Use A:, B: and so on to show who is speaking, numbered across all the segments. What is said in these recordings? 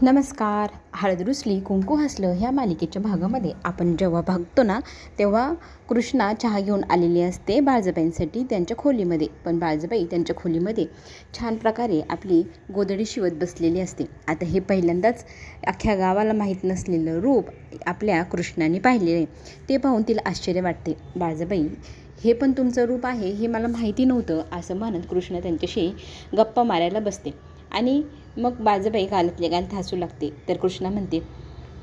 A: नमस्कार. हळद रुसली कुंकू हसलं ह्या मालिकेच्या भागामध्ये आपण जेव्हा बघतो ना, तेव्हा कृष्णा चहा घेऊन आलेली असते बाळजाबाईंसाठी त्यांच्या खोलीमध्ये. पण बाळजाबाई त्यांच्या खोलीमध्ये छान प्रकारे आपली गोधडी शिवत बसलेली असते. आता हे पहिल्यांदाच अख्ख्या गावाला माहीत नसलेलं रूप आपल्या कृष्णाने पाहिलेलं आहे. ते पाहून तिला आश्चर्य वाटते. बाळजाबाई, हे पण तुमचं रूप आहे हे मला माहिती नव्हतं, असं म्हणत कृष्ण त्यांच्याशी गप्पा मारायला बसते. आणि मग बाळजाबाई गालातल्या गालात हसू लागते. तर कृष्णा म्हणते,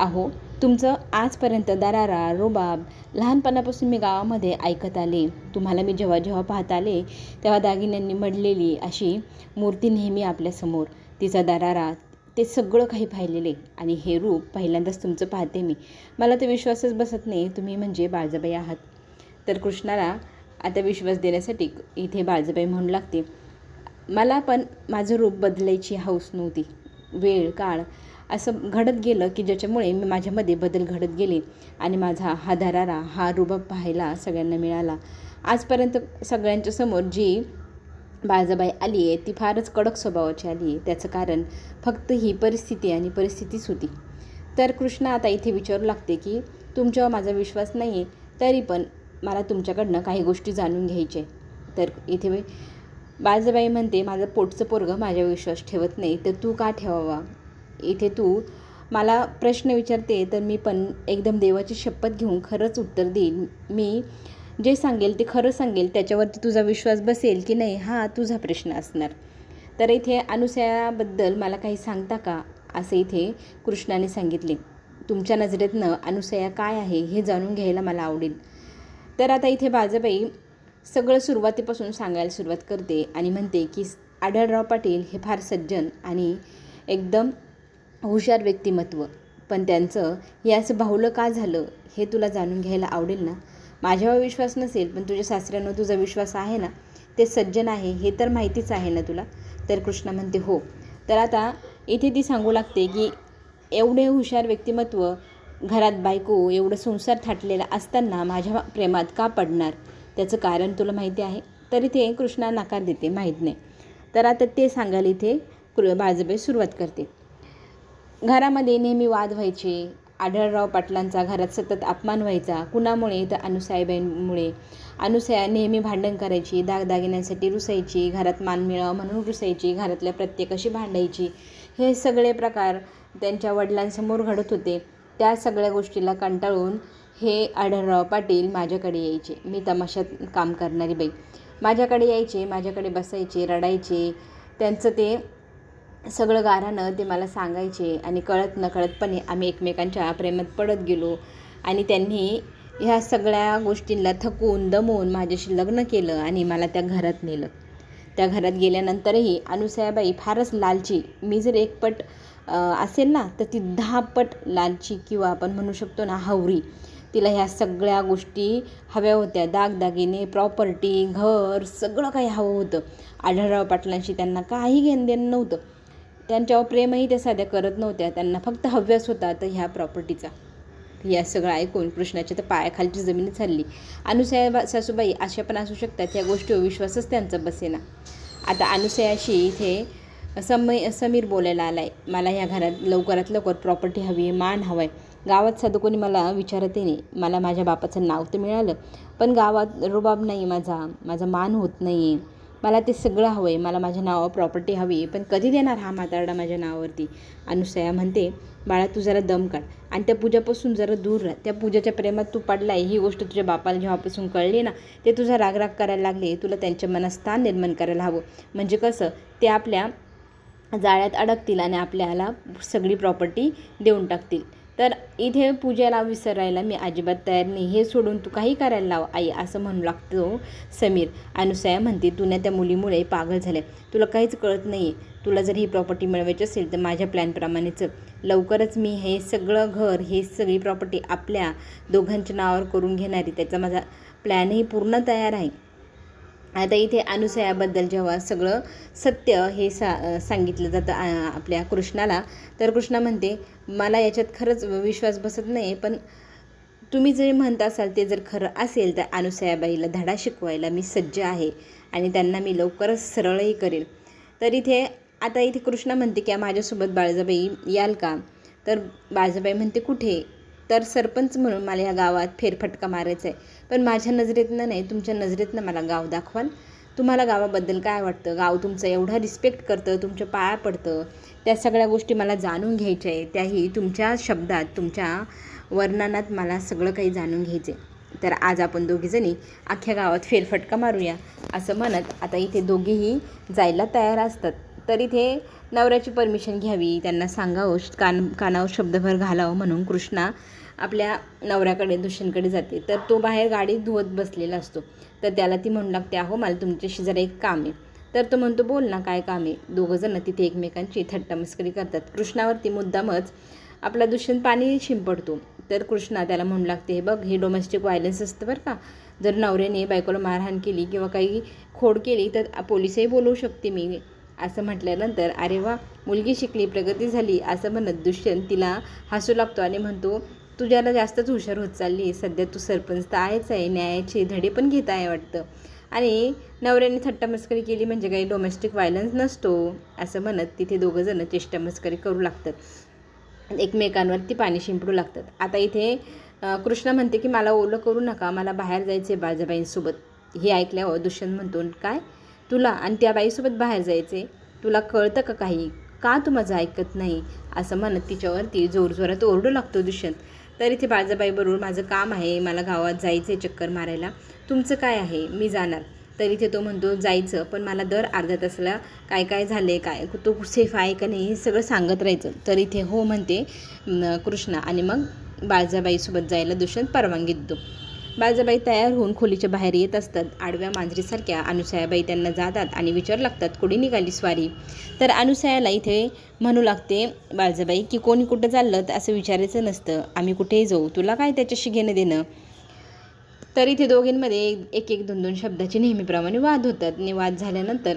A: अहो, तुमचं आजपर्यंत दरारा रुबाब लहानपणापासून मी गावामध्ये ऐकत आले. तुम्हाला मी जेव्हा जेव्हा पाहत आले तेव्हा दागिन्यांनी मढलेली अशी मूर्ती नेहमी आपल्यासमोर, तिचा दरारा, ते सगळं काही पाहिलेले. आणि हे रूप पहिल्यांदाच तुमचं पाहते मी. मला तर विश्वासच बसत नाही तुम्ही म्हणजे बाळजाबाई आहात. तर कृष्णाला आता विश्वास देण्यासाठी इथे बाळजाबाई म्हणू लागते, मला पण माझं रूप बदलायची हौस नव्हती. वेळ काळ असं घडत गेलं की ज्याच्यामुळे मी माझ्यामध्ये बदल घडत गेले आणि माझा हा दरारा, हा रुबाब पाहायला सगळ्यांना मिळाला. आजपर्यंत सगळ्यांच्या समोर जी बाळजाबाई आली आहे ती फारच कडक स्वभावाची आली आहे. त्याचं कारण फक्त ही परिस्थिती आणि परिस्थितीच होती. तर कृष्णा आता इथे विचारू लागते की तुमच्यावर माझा विश्वास नाही आहे, तरी पण मला तुमच्याकडनं काही गोष्टी जाणून घ्यायच्या आहे. तर इथे बाळजाबाई म्हणते, माझं पोटचं पोरगं माझ्यावर विश्वास ठेवत नाही तर तू का ठेवावा. इथे तू मला प्रश्न विचारते तर मी पण एकदम देवाची शपथ घेऊन खरंच उत्तर देईन. मी जे सांगेल ते खरं सांगेल, त्याच्यावरती तुझा विश्वास बसेल की नाही हा तुझा प्रश्न असणार. तर इथे अनुसयाबद्दल मला काही सांगता का, असं इथे कृष्णाने सांगितले. तुमच्या नजरेतनं अनुसया काय आहे हे जाणून घ्यायला मला आवडेल. तर आता इथे बाळजाबाई सगळं सुरुवातीपासून सांगायला सुरुवात करते आणि म्हणते की आढळराव पाटील हे फार सज्जन आणि एकदम हुशार व्यक्तिमत्व, पण त्यांचं हे असं बाहुलं का झालं हे तुला जाणून घ्यायला आवडेल ना. माझ्यावर विश्वास नसेल पण तुझ्या सासऱ्यांवर तुझा विश्वास आहे ना, ते सज्जन आहे हे तर माहितीच आहे ना तुला. तर कृष्णा म्हणते हो. तर आता इथे ती सांगू लागते की एवढे हुशार व्यक्तिमत्व, घरात बायको, एवढं संसार थाटलेला असताना माझ्या प्रेमात का पडणार, त्याचं कारण तुला माहिती आहे. तरी ते कृष्णा नकार देते, माहीत नाही. तर आता ते सांगायला इथे बाळजाबाई सुरुवात करते. घरामध्ये नेहमी वाद व्हायचे. आढळराव पाटलांचा घरात सतत अपमान व्हायचा. कुणामुळे तर अनुसयाबाईंमुळे. अनुसया नेहमी भांडण करायची, दागदागिन्यांसाठी रुसायची, घरात मान मिळावा म्हणून रुसायची, घरातल्या प्रत्येकाशी भांडायची. हे सगळे प्रकार त्यांच्या वडिलांसमोर घडत होते. त्या सगळ्या गोष्टीला कंटाळून हे आढळराव पाटील माझ्याकडे यायचे. मी तमाशात काम करणारी बाई. माझ्याकडे यायचे, माझ्याकडे बसायचे, रडायचे. त्यांचं ते सगळं गाऱ्हाणं ते मला सांगायचे आणि कळत नकळतपणे आम्ही एकमेकांच्या प्रेमात पडत गेलो. आणि त्यांनी ह्या सगळ्या गोष्टींना थकून दमून माझ्याशी लग्न केलं आणि मला त्या घरात नेलं. त्या घरात गेल्यानंतरही अनुसयाबाई फारच लालची. मी जर एक पट असेल ना तर ती 10 पट लालची, किंवा आपण म्हणू शकतो ना हावरी. तिला ह्या सगळ्या गोष्टी हव्या होत्या. दागदागिने, प्रॉपर्टी, घर, सगळं काही हवं होतं. आढळराव पाटलांशी त्यांना काही घेणदेणं नव्हतं. त्यांच्यावर प्रेमही त्या साध्या करत नव्हत्या. त्यांना फक्त हव्यास होता तर ह्या प्रॉपर्टीचा. या सगळं ऐकून कृष्णाच्या तर पायाखालची जमीनच हलली. अनुसया सासूबाई अशा पण असू शकतात, या गोष्टीवर विश्वासच त्यांचा बसेना. आता अनुसयाशी इथे समीर बोलायला आलाय, मला ह्या घरात लवकरात लवकर प्रॉपर्टी हवी आहे, मान हवा आहे. गावात साधं कोणी मला विचारते नाही. मला माझ्या बापाचं नाव तर मिळालं, पण गावात रुबाब नाही, माझा मान होत नाही. मला ते सगळं हवं आहे. मला माझ्या नावावर प्रॉपर्टी हवी आहे, पण कधी देणार हा म्हातारडा माझ्या नावावरती. अनुसया म्हणते, बाळा तू जरा दम काढ आणि त्या पूजापासून जरा दूर राह. त्या पूजाच्या प्रेमात तू पडलाय ही गोष्ट तुझ्या बापाला जेव्हापासून कळली ना, ते तुझा रागराग करायला लागले. तुला त्यांच्या मनात स्थान निर्माण करायला हवं. म्हणजे कसं, ते आपल्या जाळ्यात अडकतील आणि आपल्याला सगळी प्रॉपर्टी देऊन टाकतील. तर इथे पूजेला विसरायला मी अजिबात तयार नाही. हे सोडून तू काही करायला लाव आई, असं म्हणू लागतो समीर. अनुसया म्हणते, तू ना त्या मुलीमुळे पागल झाल्या, तुला काहीच कळत नाही आहे. तुला जर ही प्रॉपर्टी मिळवायची असेल तर माझ्या प्लॅनप्रमाणेच लवकरच मी हे सगळं घर, हे सगळी प्रॉपर्टी आपल्या दोघांच्या नावावर करून घेणारी. त्याचा माझा प्लॅनही पूर्ण तयार आहे. आता इथे अनुसयाबद्दल जेव्हा सगळं सत्य हे सांगितलं जातं आपल्या कृष्णाला, तर कृष्णा म्हणते, मला याच्यात खरंच विश्वास बसत नाही, पण तुम्ही जे म्हणत असाल ते जर खरं असेल तर अनुसयाबाईला धडा शिकवायला मी सज्ज आहे आणि त्यांना मी लवकरच सरळही करेल. तर इथे आता इथे कृष्णा म्हणते की माझ्यासोबत बाळजाबाई याल का? तर बाळजाबाई म्हणते कुठे? तर सरपंच म्हणून मला या गावात फेरफटका मारायचा आहे, पण माझ्या नजरेतनं नाही, तुमच्या नजरेतनं मला गाव दाखवाल. तुम्हाला गावाबद्दल काय वाटतं? गाव तुमचं एवढा रिस्पेक्ट करतं, तुमच्या पाया पडतं, त्या सगळ्या गोष्टी मला जाणून घ्यायच्या आहे. त्याही तुमच्या शब्दात, तुमच्या वर्णनात मला सगळं काही जाणून घ्यायचं आहे. तर आज आपण दोघीजणी अख्ख्या गावात फेरफटका मारूया असं म्हणत आता इथे दोघेही जायला तयार असतात. तर इथे नवऱ्याची परमिशन घ्यावी, त्यांना सांगावं, कानावर शब्दभर घालावं म्हणून कृष्णा आपल्या नवऱ्याकडे दुष्यंतकडे जाते. तर तो बाहेर गाडी धुवत बसलेला असतो. तर त्याला ती म्हणू लागते, अहो मला तुमच्याशी जरा एक काम आहे. तर तो म्हणतो, बोल ना, काय काम आहे? दोघंजणं तिथे एकमेकांची थट्टामस्करी करतात. कृष्णावरती मुद्दामच आपला दुष्यंत पाणी शिंपडतो. तर कृष्णा त्याला म्हणू लागते, हे बघ, हे डोमेस्टिक व्हायलन्स असतं बरं का. जर नवऱ्याने बायकोला मारहाण केली किंवा काही खोड केली तर पोलिसही बोलवू शकते मी. असं म्हटल्यानंतर अरे वा, मुलगी शिकली, प्रगती झाली असं म्हणत दुष्यंत तिला हसू लागतो आणि म्हणतो, तू ज्याला जास्तच हुशार होत चालली. सध्या तू सरपंच तर आहेच आहे, न्यायाचे धडे पण घेत आहे वाटतं. आणि नवऱ्याने थट्टामस्करी केली म्हणजे काही डोमेस्टिक व्हायलन्स नसतो असं म्हणत तिथे दोघंजणं चेष्टामस्करी करू लागतात, एकमेकांवरती पाणी शिंपडू लागतात. आता इथे कृष्णा म्हणते की मला ओलं करू नका, मला बाहेर जायचं आहे बाळजाबाईंसोबत. हे ऐकल्यावर दुष्यंत म्हणतो, काय तुला आणि त्या बाईसोबत बाहेर जायचे? तुला कळतं का काही? का तू माझं ऐकत नाही? असं म्हणत तिच्यावरती जोरजोरात ओरडू लागतो दुष्यंत. तर इथे बाळजाबाईबरोबर माझं काम आहे, मला गावात जायचं आहे चक्कर मारायला, तुमचं काय आहे? मी जाणार. तर इथे तो म्हणतो, जायचं, पण मला दर अर्ध्या तासाला काय काय झालं आहे, काय तो सेफ आहे का नाही हे सगळं सांगत राहायचं. तर इथे हो म्हणते कृष्णा आणि मग बाळजाबाईसोबत जायला दुष्यंत परवानगी देतो. बाळजाबाई तयार होऊन खोलीच्या बाहेर येत असतात. आडव्या मांजरीसारख्या अनुसयाबाई त्यांना जातात आणि विचारू लागतात, कुठे निघाली स्वारी? तर अनुसयाला इथे म्हणू लागते बाळजाबाई की कोणी कुठं चाललं तर असं विचारायचं नसतं, आम्ही कुठेही जाऊ, तुला काय त्याच्याशी घेणं देणं. तर इथे दोघींमध्ये एक एक दोन दोन शब्दाचे नेहमीप्रमाणे वाद होतात. वाद झाल्यानंतर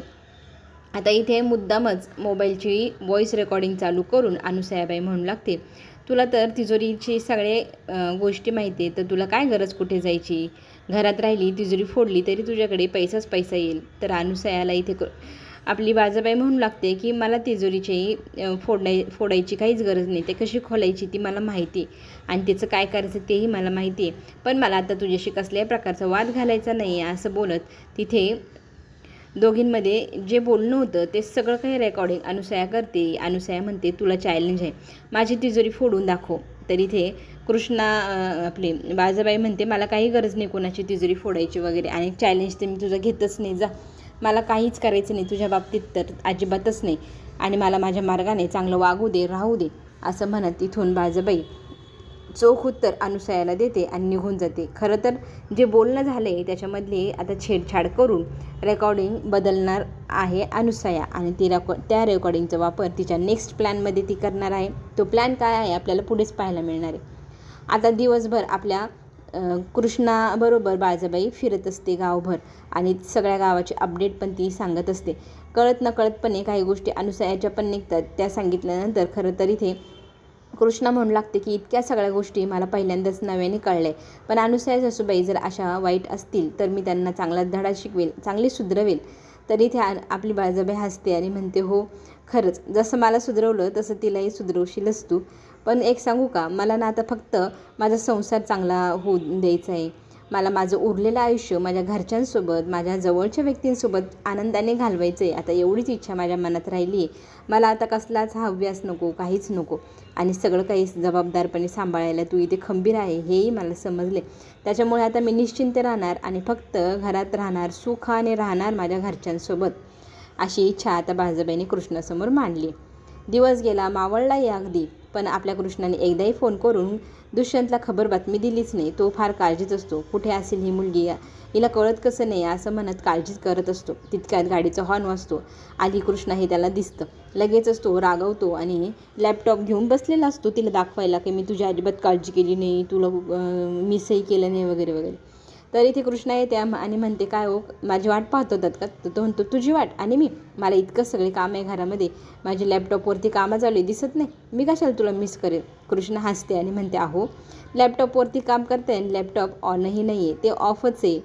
A: आता इथे मुद्दामच मोबाईलची व्हॉईस रेकॉर्डिंग चालू करून अनुसयाबाई म्हणू लागते, तुला तर तिजोरीची सगळे गोष्टी माहिती आहे, तर तुला काय गरज कुठे जायची? घरात राहिली, तिजोरी फोडली तरी तुझ्याकडे पैसाच पैसा येईल. तर अनुसयाला इथे आपली बाळजाबाई म्हणू लागते की मला तिजोरीची फोडायची काहीच गरज नाही, ते कशी खोलायची ती मला माहिती आणि त्याचं काय करायचं तेही मला माहिती आहे, पण मला आता तुझ्याशी कसल्याही प्रकारचा वाद घालायचा नाही आहे. असं बोलत तिथे दोघींमध्ये जे बोलणं होतं ते सगळं काही रेकॉर्डिंग अनुसया करते. अनुसया म्हणते, तुला चॅलेंज आहे, माझी तिजोरी फोडून दाखव. तर इथे कृष्णा आपली बाळजाबाई म्हणते, मला काही गरज नाही कोणाची तिजोरी फोडायची वगैरे, आणि चॅलेंज तर मी तुझं घेतच नाही, जा, मला काहीच करायचं नाही तुझ्या बाबतीत तर अजिबातच नाही, आणि मला माझ्या मार्गाने चांगलं वागू दे, राहू दे. असं म्हणत तिथून बाळजाबाई चोख उत्तर अनुसयाला देते आणि निघून जाते. खरं तर जे बोलणं झालं आहे त्याच्यामधली आता छेडछाड करून रेकॉर्डिंग बदलणार आहे अनुसया, आणि त्या रेकॉर्डिंगचा वापर तिच्या नेक्स्ट प्लॅनमध्ये ती करणार आहे. तो प्लॅन काय आहे आपल्याला पुढेच पाहायला मिळणार आहे. आता दिवसभर आपल्या कृष्णाबरोबर बाळजाबाई फिरत असते गावभर आणि सगळ्या गावाची अपडेट पण ती सांगत असते. कळत नकळतपणे काही गोष्टी अनुसयाच्या पण निघतात. त्या सांगितल्यानंतर खरं तर इथे कृष्णा म्हणू लागते की इतक्या सगळ्या गोष्टी मला पहिल्यांदाच नव्याने कळल्या, पण अनुसया सासूबाई जर अशा वाईट असतील तर मी त्यांना चांगला धडा शिकवेल, चांगली सुधरवेल. तर इथे आपली बाळजाबाई हसते आणि म्हणते, हो खरंच, जसं मला सुधरवलं तसं तिलाही सुधरवशीलच तू. पण एक सांगू का, मला ना आता फक्त माझा संसार चांगला होऊ द्यायचा आहे. मला माझं उरलेलं आयुष्य माझ्या घरच्यांसोबत, माझ्या जवळच्या व्यक्तींसोबत आनंदाने घालवायचं आहे. आता एवढीच इच्छा माझ्या मनात राहिली आहे. मला आता कसलाच हव्यास नको, काहीच नको, आणि सगळं काही जबाबदारपणे सांभाळायला तू इथे खंबीर आहे हेही मला समजले. त्याच्यामुळे आता मी निश्चिंत राहणार आणि फक्त घरात राहणार, सुखाने राहणार माझ्या घरच्यांसोबत. अशी इच्छा आता बाळजाबाईने कृष्णासमोर मांडली. दिवस गेला, मावळलाही अगदी, पण आपल्या कृष्णाने एकदाही फोन करून दुष्यंतला बातमी दिलीच नाही. तो फार काळजीत असतो. कुठे असेल ही मुलगी, हिला कळत कसं नाही असं म्हणत काळजीच करत असतो. तितक्यात गाडीचा हॉर्न वाजतो. आधी कृष्णा हे त्याला दिसतं. लगेचच तो रागवतो आणि लॅपटॉप घेऊन बसलेला असतो तिला दाखवायला की मी तुझी अजिबात काळजी केली नाही, तुला मिसही केलं नाही वगैरे वगैरे. तर इथे कृष्णा येते आणि म्हणते, काय हो, माझी वाट पाहत होतात का? तर तो म्हणतो, तुझी वाट आणि मला इतकं सगळे काम आहे घरामध्ये, माझी लॅपटॉपवरती कामं चालू आहे, दिसत नाही, मी कशाला तुला मिस करेल? कृष्णा हसते आणि म्हणते, अहो लॅपटॉपवरती काम करते आणि लॅपटॉप ऑनही नाही आहे, ते ऑफच आहे.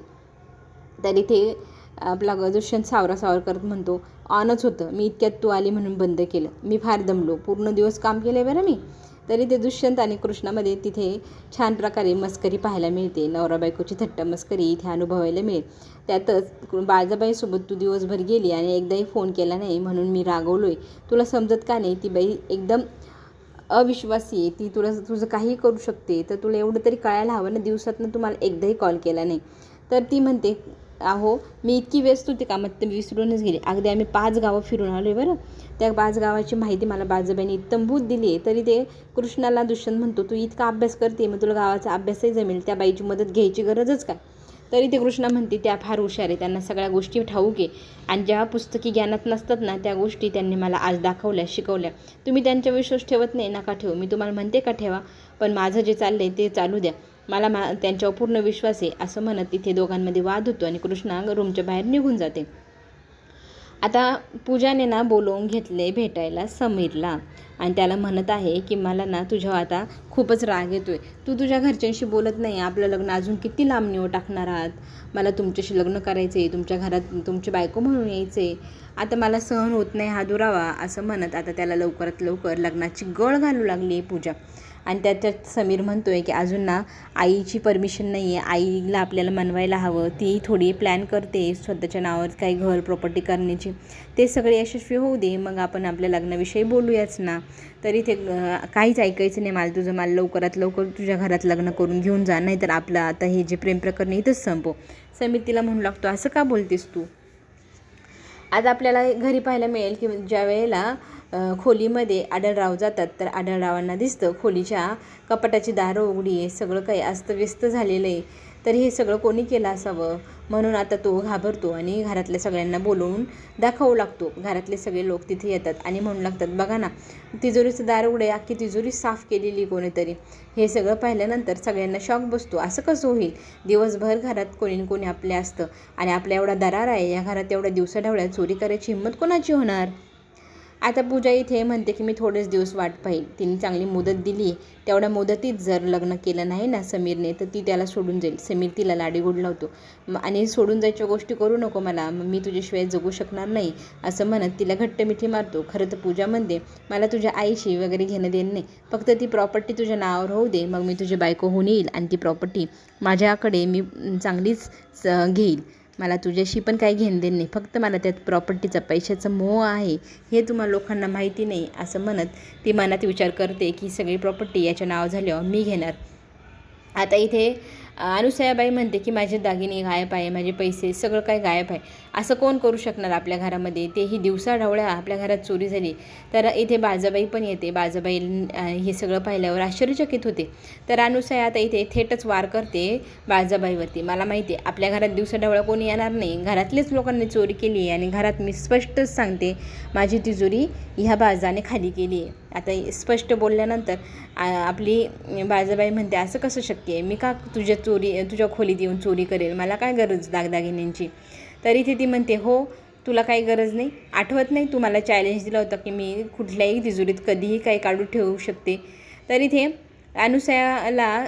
A: तर इथे आपला दुष्यंत सावरा करत म्हणतो, ऑनच होतं. मी इतक्यात तू आली म्हणून बंद केलं. मी फार दमलो. पूर्ण दिवस काम केलं बरं मी. तरी ते दुष्यंत आणि कृष्णामध्ये तिथे छान प्रकारे मस्करी पाहायला मिळते. नवरा बायकोची थट्टा मस्करी इथे अनुभवायला मिळेल. त्यातच बाळजाबाईसोबत तू दिवसभर गेली आणि एकदाही फोन केला नाही म्हणून मी रागवलो आहे. तुला समजत का नाही? ती बाई एकदम अविश्वासी आहे. ती तुझं काही करू शकते. तर तुला एवढं तरी कळायला हवं ना, दिवसातनं तुम्हाला एकदाही कॉल केला नाही. तर ती म्हणते, अहो मी इतकी व्यस्त होती कामात तर मी विसरूनच गेले. अगदी आम्ही 5 गावं फिरून आलो आहे बरं. त्या 5 गावाची माहिती मला बाळजाबाईंनी इत्तंभूत दिली आहे. तरी ते कृष्णाला दुष्यंत म्हणतो, तू इतका अभ्यास करते मग तुला गावाचा अभ्यासही जमेल. त्या बाईची मदत घ्यायची गरजच काय? तरी ते कृष्णा म्हणते, त्या फार हुशार आहे. त्यांना सगळ्या गोष्टी ठाऊक आहे आणि ज्या पुस्तकी ज्ञानात नसतात ना त्या गोष्टी त्यांनी मला आज दाखवल्या, शिकवल्या. तुम्ही त्यांच्या विश्वास ठेवत नाही, नका ठेवू. मी तुम्हाला म्हणते का ठेवा, पण माझं जे चाललं आहे ते चालू द्या. मला त्यांच्यावर पूर्ण विश्वास आहे. असं म्हणत तिथे दोघांमध्ये वाद होतो आणि कृष्णा रूमच्या बाहेर निघून जाते. आता पूजाने ना बोलवून घेतले भेटायला समीरला आणि त्याला म्हणत आहे की मला ना तुझ्यावर आता खूपच राग येतोय. तू तुझ्या घरच्यांशी बोलत नाही. आपलं लग्न अजून किती लांब निवड टाकणार आहात. मला तुमच्याशी लग्न करायचं आहे. तुमच्या घरात तुमची बायको म्हणून यायचं आहे. आता मला सहन होत नाही हा दुरावा. असं म्हणत आता त्याला लवकरात लवकर लग्नाची गळ घालू लागली पूजा. आणि त्याच्यात समीर म्हणतो आहे की अजून ना आईची परमिशन नाही आहे. आईला आपल्याला मनवायला हवं. ती थोडी प्लॅन करते स्वतःच्या नावावर काही घर प्रॉपर्टी करण्याची. ते सगळे यशस्वी होऊ दे, मग आपण आपल्या लग्नाविषयी बोलूयाच ना. तरी ते काहीच ऐकायचं नाही मला तुझं. मला लवकरात लवकर तुझ्या घरात लग्न करून घेऊन जा, नाही तर आपलं आता हे जे प्रेम प्रकरण इथंच संपव. समीर तिला म्हणू लागतो, असं का बोलतेस तू? आज आपल्याला घरी पाहायला मिळेल की ज्या वेळेला खोलीमध्ये आढळराव जातात तर आढळरावांना दिसतं खोलीच्या कपाटाची दारं उघडी आहे. सगळं काही अस्तव्यस्त झालेलं आहे. तर हे सगळं कोणी केलं असावं म्हणून आता तो घाबरतो आणि घरातल्या सगळ्यांना बोलवून दाखवू लागतो. घरातले सगळे लोक तिथे येतात आणि म्हणू लागतात, बघा ना तिजोरीचं दार उघडे, अख्खी तिजोरी साफ केलेली कोणीतरी. हे सगळं पाहिल्यानंतर सगळ्यांना शॉक बसतो. असं कसं होईल? दिवसभर घरात कोणी ना कोणी आपले असतं आणि आपल्या एवढा दरार आहे. या घरात एवढ्या दिवसाढवळ्यात चोरी करायची हिंमत कोणाची होणार? आता पूजा इथे म्हणते की मी थोडेच दिवस वाट पाहिल. तिने चांगली मुदत दिली. तेवढ्या मुदतीत जर लग्न केलं नाही ना समीरने तर ती त्याला सोडून जाईल. समीर तिला लाडीगोड लावतो आणि सोडून जायच्या गोष्टी करू नको मला, मी तुझ्याशिवाय जगू शकणार नाही असं म्हणत तिला घट्ट मिठी मारतो. खरं तर पूजा म्हणते, मला तुझ्या आईशी वगैरे घेणं देणं नाही. फक्त ती प्रॉपर्टी तुझ्या नावावर होऊ दे, मग मी तुझी बायको होऊन येईल आणि ती प्रॉपर्टी माझ्याकडे मी चांगलीच घेईल. मला तुझ्याशी पण काही घेणं देणं नाही. फक्त मला त्यात प्रॉपर्टीचा पैशाचा मोह आहे. हे तुम्हाला लोकांना माहिती नाही. असं म्हणत ती मनात विचार करते की सगळी प्रॉपर्टी याच्या नाव झाल्यावर मी घेणार. आता इथे अनुसयाबाई म्हणते की माझे दागिने गायब आहे, माझे पैसे सगळं काही गायब आहे. असं कोण करू शकणार आपल्या घरामध्ये? तेही दिवसाढवळ्या आपल्या घरात चोरी झाली. तर इथे बाळजाबाई पण येते. बाळजाबाई हे सगळं पाहिल्यावर आश्चर्यचकित होते. तर अनुसया आता इथे थेटच वार करते बाळजाबाईवरती. मला माहिती आहे आपल्या घरात दिवसाढवळ्या कोणी येणार नाही. घरातलेच लोकांनी चोरी केली आहे आणि घरात मी स्पष्टच सांगते माझी तिजोरी ह्या बाळजाने खाली केली आहे. आता स्पष्ट बोलल्यानंतर आपली बाळजाबाई म्हणते, असं कसं शक्य आहे? मी का तुझ्या खोलीत येऊन चोरी करेल? मला काय गरज दागदागिन्यांची? तर इथे ती म्हणते, हो तुला काही गरज नाही. आठवत नाही तू मला चॅलेंज दिला होता की मी कुठल्याही तिजोरीत कधीही काही काढू ठेवू शकते. तर इथे अनुसयाला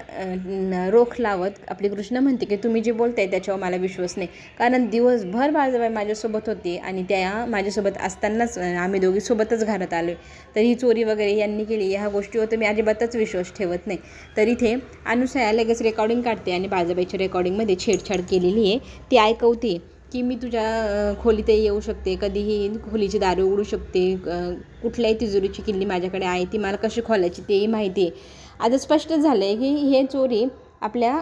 A: रोख लावत आपली कृष्ण म्हणते की तुम्ही जे बोलताय त्याच्यावर मला विश्वास नाही. कारण दिवसभर बाळजाबाई माझ्यासोबत होती आणि त्या माझ्यासोबत असतानाच आम्ही दोघी सोबतच घरात आलो आहे. तर ही चोरी वगैरे यांनी केली ह्या गोष्टीवर तर मी अजिबातच विश्वास ठेवत नाही. तर इथे अनुसया लगेच रेकॉर्डिंग काढते आणि बाळजाबाईच्या रेकॉर्डिंगमध्ये छेडछाड केलेली आहे ती ऐकवते की मी तुझ्या खोलीतही येऊ शकते, कधीही खोलीची दारं उघडू शकते, कुठल्याही तिजोरीची किल्ली माझ्याकडे आहे, ती मला कशी खोलायची तेही माहिती आहे. आता स्पष्ट झालं आहे की हे चोरी आपल्या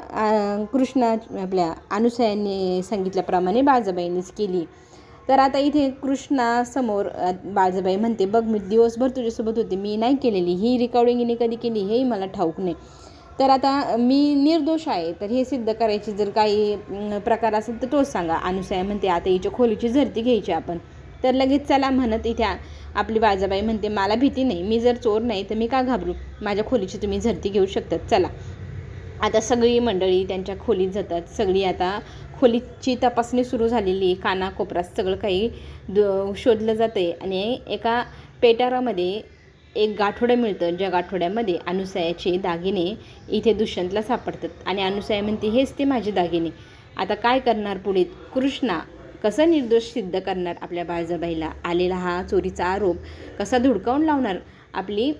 A: आपल्या अनुसयाने सांगितल्याप्रमाणे बाळजाबाईंनीच केली. तर आता इथे कृष्णासमोर बाळजाबाई म्हणते, बघ मी दिवसभर तुझ्यासोबत होते, मी नाही केलेली. ही रेकॉर्डिंग हिने कधी केली हेही मला ठाऊक नाही. तर आता मी निर्दोष आहे. तर हे सिद्ध करायची जर काही प्रकार असेल तर तोच सांगा. अनुसया म्हणते, आता हिच्या खोलीची झडती घ्यायची आपण. तर लगेच चला म्हणत इथे आपली बाळजाबाई म्हणते, मला भीती नाही, मी जर चोर नाही तर मी का घाबरू? माझ्या खोलीची तुम्ही झडती घेऊ शकतात, चला. आता सगळी मंडळी त्यांच्या खोलीत जातात. सगळी आता खोलीची तपासणी सुरू झालेली. कानाकोपऱ्यात सगळं काही शोधलं जातं आहे आणि एका पेटारामध्ये एक गाठोडं मिळतं, ज्या गाठोड्यामध्ये अनुसयाचे दागिने इथे दुष्यंतला सापडतात आणि अनुसया म्हणते, हेच ते माझे दागिने. आता काय करणार पुढे? कृष्णा कसं निर्दोष सिद्ध करणार आपल्या बाळजाबाईला? आलेला हा चोरीचा आरोप कसा धुडकावून लावणार आपली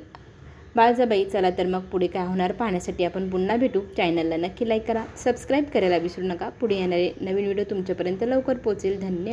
A: बाळजाबाई? चला तर मग पुढे काय होणार पाहण्यासाठी आपण पुन्हा भेटू. चॅनलला नक्की लाईक करा, सबस्क्राईब करायला विसरू नका. पुढे येणारे नवीन व्हिडिओ तुमच्यापर्यंत लवकर पोहोचेल. धन्यवाद.